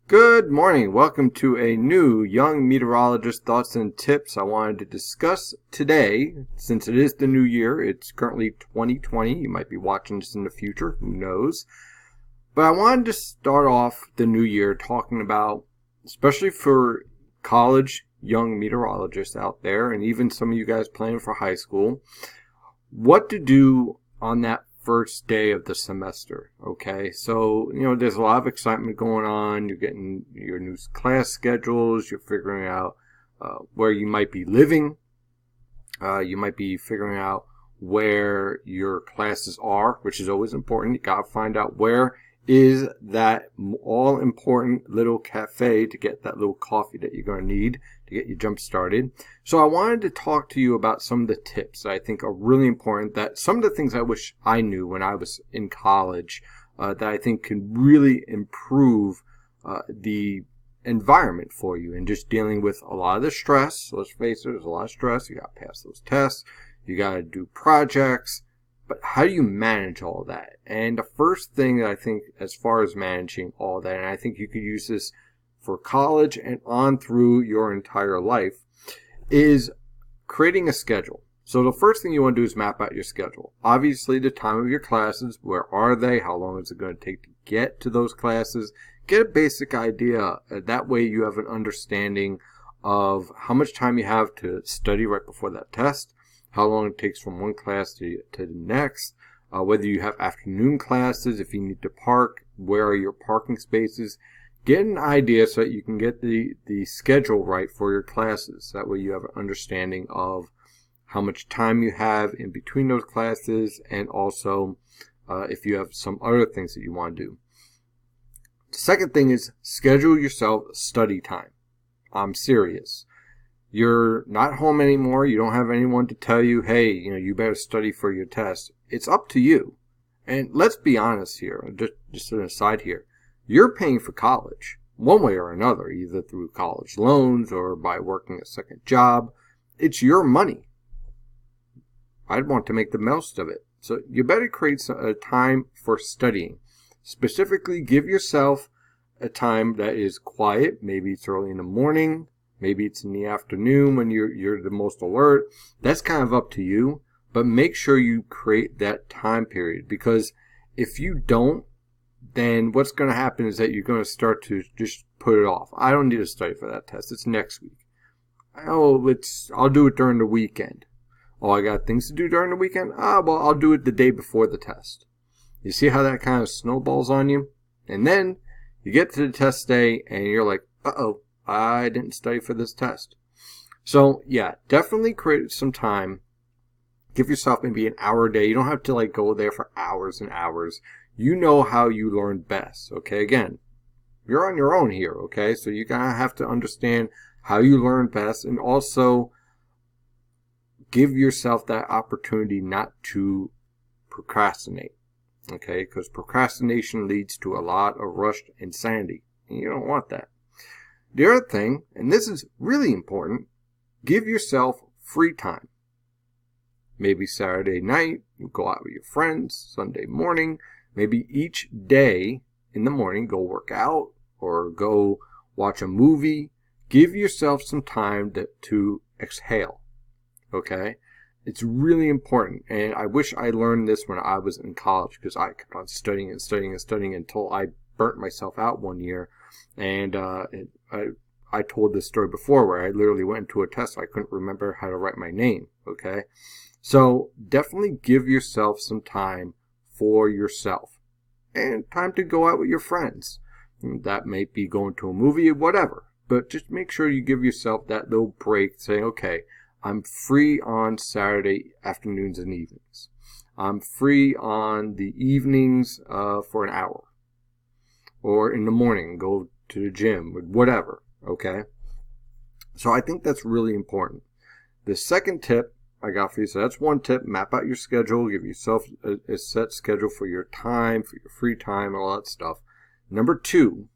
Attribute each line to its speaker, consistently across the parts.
Speaker 1: Good morning. Welcome to a new Young Meteorologist Thoughts and Tips I wanted to discuss today. Since it is the new year, it's currently 2020. You might be watching this in the future. Who knows? But I wanted to start off the new year talking about, especially for college young meteorologists out there, and even some of you guys planning for high school, what to do on that first day of the semester. Okay, so there's a lot of excitement going on. You're getting your new class schedules. You're figuring out where you might be living. You might be figuring out where your classes are, which is always important. You gotta find out where is that all important little cafe to get that little coffee that you're going to need to get you jump started. So I wanted to talk to you about some of the tips that I think are really important, that some of the things I wish I knew when I was in college that I think can really improve the environment for you and just dealing with a lot of the stress. So let's face it, there's a lot of stress. You got to pass those tests. You got to do projects. But how do you manage all that? And the first thing that I think as far as managing all that, and I think you could use this for college and on through your entire life, is creating a schedule. So the first thing you want to do is map out your schedule. Obviously, the time of your classes, where are they? How long is it going to take to get to those classes? Get a basic idea. That way you have an understanding of how much time you have to study right before that test, how long it takes from one class to the next, whether you have afternoon classes, if you need to park, where are your parking spaces. Get an idea so that you can get the schedule right for your classes. That way you have an understanding of how much time you have in between those classes, and also if you have some other things that you want to do. The second thing is schedule yourself study time. I'm serious. You're not home anymore. You don't have anyone to tell you, hey, you better study for your test. It's up to you. And let's be honest here, just an aside here. You're paying for college one way or another, either through college loans or by working a second job. It's your money. I'd want to make the most of it. So you better create a time for studying. Specifically, give yourself a time that is quiet. Maybe it's early in the morning. Maybe it's in the afternoon when you're the most alert. That's kind of up to you. But make sure you create that time period, because if you don't, then what's going to happen is that you're going to start to just put it off. I don't need to study for that test. It's next week. I'll do it during the weekend. Oh, I got things to do during the weekend? Well, I'll do it the day before the test. You see how that kind of snowballs on you? And then you get to the test day and you're like, uh-oh, I didn't study for this test. So, yeah, definitely create some time. Give yourself maybe an hour a day. You don't have to go there for hours and hours. You know how you learn best, okay? Again, you're on your own here, okay? So you're going to have to understand how you learn best, and also give yourself that opportunity not to procrastinate, okay? Because procrastination leads to a lot of rushed insanity, and you don't want that. The other thing, and this is really important, give yourself free time. Maybe Saturday night, you go out with your friends. Sunday morning, maybe each day in the morning, go work out or go watch a movie. Give yourself some time to exhale, okay? It's really important, and I wish I learned this when I was in college, because I kept on studying and studying and studying until I burnt myself out one year. And I told this story before where I literally went into a test. I couldn't remember how to write my name, okay? So definitely give yourself some time for yourself and time to go out with your friends. That may be going to a movie or whatever, but just make sure you give yourself that little break saying, okay, I'm free on Saturday afternoons and evenings. I'm free on the evenings for an hour, or in the morning, go to the gym, whatever, okay? So I think that's really important. The second tip I got for you, so that's one tip: map out your schedule, give yourself a set schedule for your time, for your free time, all that stuff. Number 2,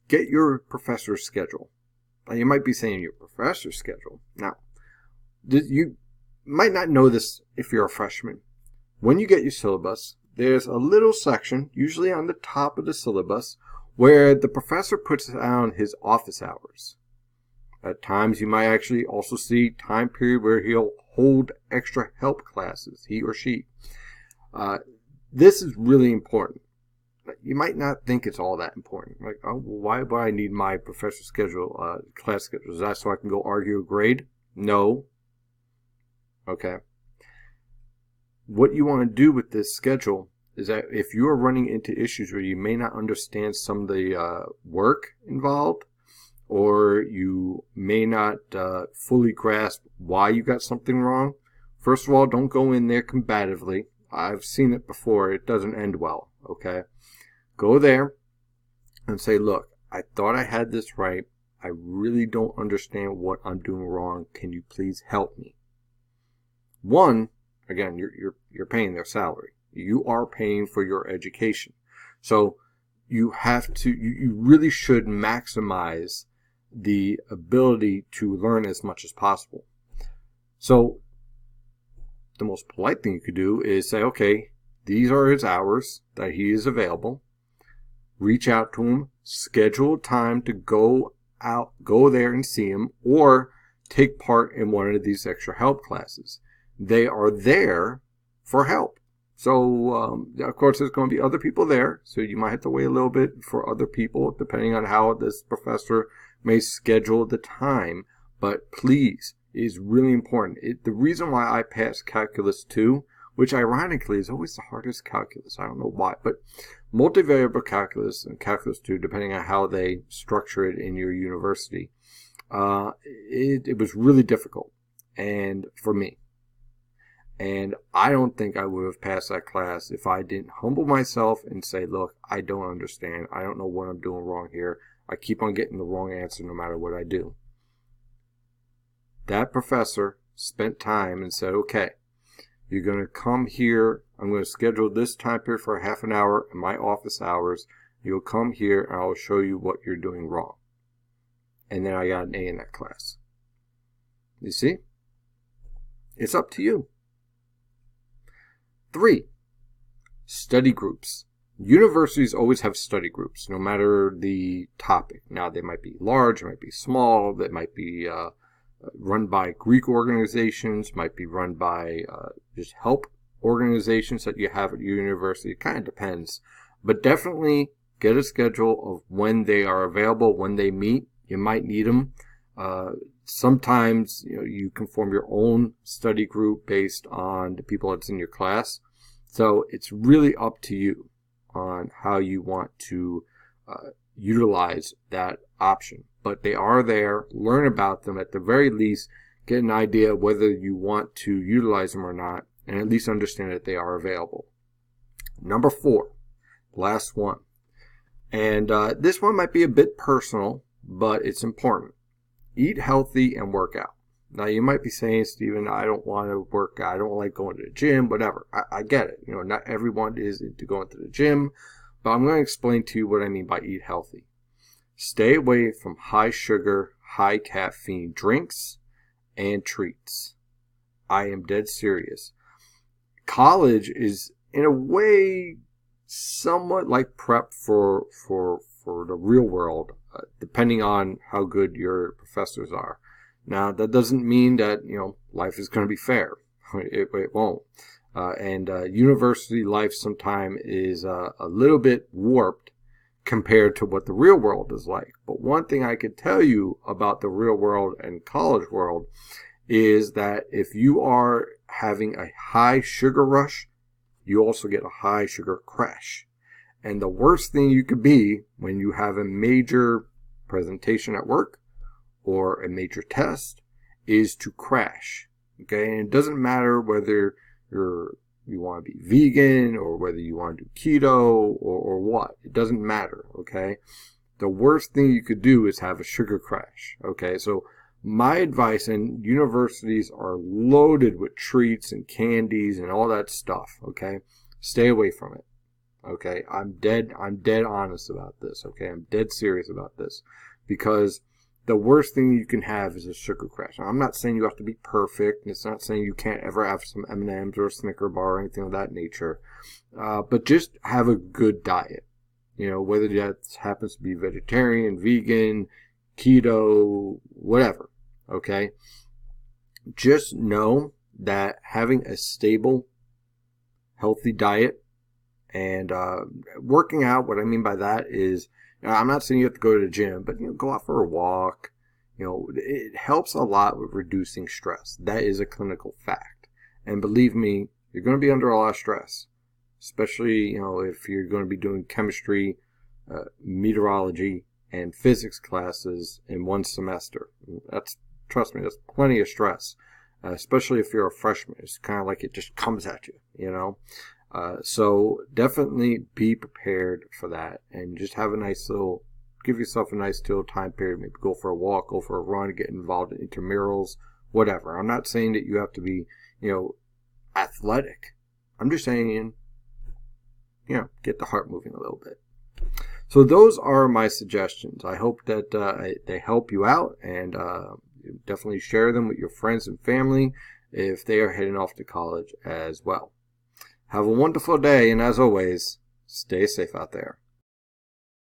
Speaker 1: get your professor's schedule. Now, you might be saying your professor's schedule. Now, you might not know this if you're a freshman. When you get your syllabus, there's a little section, usually on the top of the syllabus, where the professor puts down his office hours. At times, you might actually also see time period where he'll hold extra help classes, he or she. This is really important. You might not think it's all that important. Like, oh, well, why do I need my professor's schedule, class schedule? Is that so I can go argue a grade? No. Okay. What you want to do with this schedule is that if you are running into issues where you may not understand some of the work involved, or you may not fully grasp why you got something wrong, first of all, don't go in there combatively. I've seen it before. It doesn't end well, okay? Go there and say, look, I thought I had this right. I really don't understand what I'm doing wrong. Can you please help me? One, again, you're paying their salary. You are paying for your education. So you have to, you really should maximize the ability to learn as much as possible. So the most polite thing you could do is say, okay, these are his hours that he is available. Reach out to him, schedule time to go there and see him, or take part in one of these extra help classes. They are there for help. So, of course, there's going to be other people there, so you might have to wait a little bit for other people, depending on how this professor may schedule the time. But please, it is really important. The reason why I passed Calculus 2, which ironically is always the hardest calculus, I don't know why, but multivariable calculus and Calculus 2, depending on how they structure it in your university, it was really difficult, and for me. And I don't think I would have passed that class if I didn't humble myself and say, look, I don't understand. I don't know what I'm doing wrong here. I keep on getting the wrong answer no matter what I do. That professor spent time and said, okay, you're going to come here. I'm going to schedule this time period for half an hour in my office hours. You'll come here and I'll show you what you're doing wrong. And then I got an A in that class. You see? It's up to you. 3, study groups. Universities always have study groups, no matter the topic. Now, they might be large, they might be small, they might be run by Greek organizations, might be run by just help organizations that you have at your university. It kind of depends. But definitely get a schedule of when they are available, when they meet. You might need them. Sometimes you can form your own study group based on the people that's in your class. So it's really up to you on how you want to utilize that option. But they are there. Learn about them. At the very least, get an idea whether you want to utilize them or not, and at least understand that they are available. Number 4, last one. And this one might be a bit personal, but it's important. Eat healthy and work out. Now, you might be saying, Steven, I don't want to work out. I don't like going to the gym, whatever. I get it. Not everyone is into going to the gym, but I'm going to explain to you what I mean by eat healthy. Stay away from high sugar, high caffeine drinks and treats. I am dead serious. College is, in a way, somewhat like prep for the real world, depending on how good your professors are. Now, that doesn't mean that, life is going to be fair. It won't. And university life sometimes is a little bit warped compared to what the real world is like. But one thing I could tell you about the real world and college world is that if you are having a high sugar rush, you also get a high sugar crash. And the worst thing you could be when you have a major presentation at work or a major test is to crash. Okay, and it doesn't matter whether you want to be vegan or whether you want to do keto or what. It doesn't matter. Okay, the worst thing you could do is have a sugar crash. Okay, so my advice, and universities are loaded with treats and candies and all that stuff. Okay, stay away from it. Okay, I'm dead honest about this. Okay, I'm dead serious about this, because the worst thing you can have is a sugar crash. Now, I'm not saying you have to be perfect. It's not saying you can't ever have some M&Ms or a Snicker bar or anything of that nature. But just have a good diet. Whether that happens to be vegetarian, vegan, keto, whatever. Okay? Just know that having a stable, healthy diet and working out, what I mean by that is, I'm not saying you have to go to the gym, but go out for a walk. It helps a lot with reducing stress. That is a clinical fact. And believe me, you're going to be under a lot of stress, especially if you're going to be doing chemistry, meteorology, and physics classes in one semester. Trust me, that's plenty of stress, especially if you're a freshman. It's kind of like it just comes at you, So definitely be prepared for that, and just have give yourself a nice little time period. Maybe go for a walk, go for a run, get involved in intramurals, whatever. I'm not saying that you have to be, athletic. I'm just saying, get the heart moving a little bit. So those are my suggestions. I hope that they help you out, and definitely share them with your friends and family if they are heading off to college as well. Have a wonderful day, and as always, stay safe out there.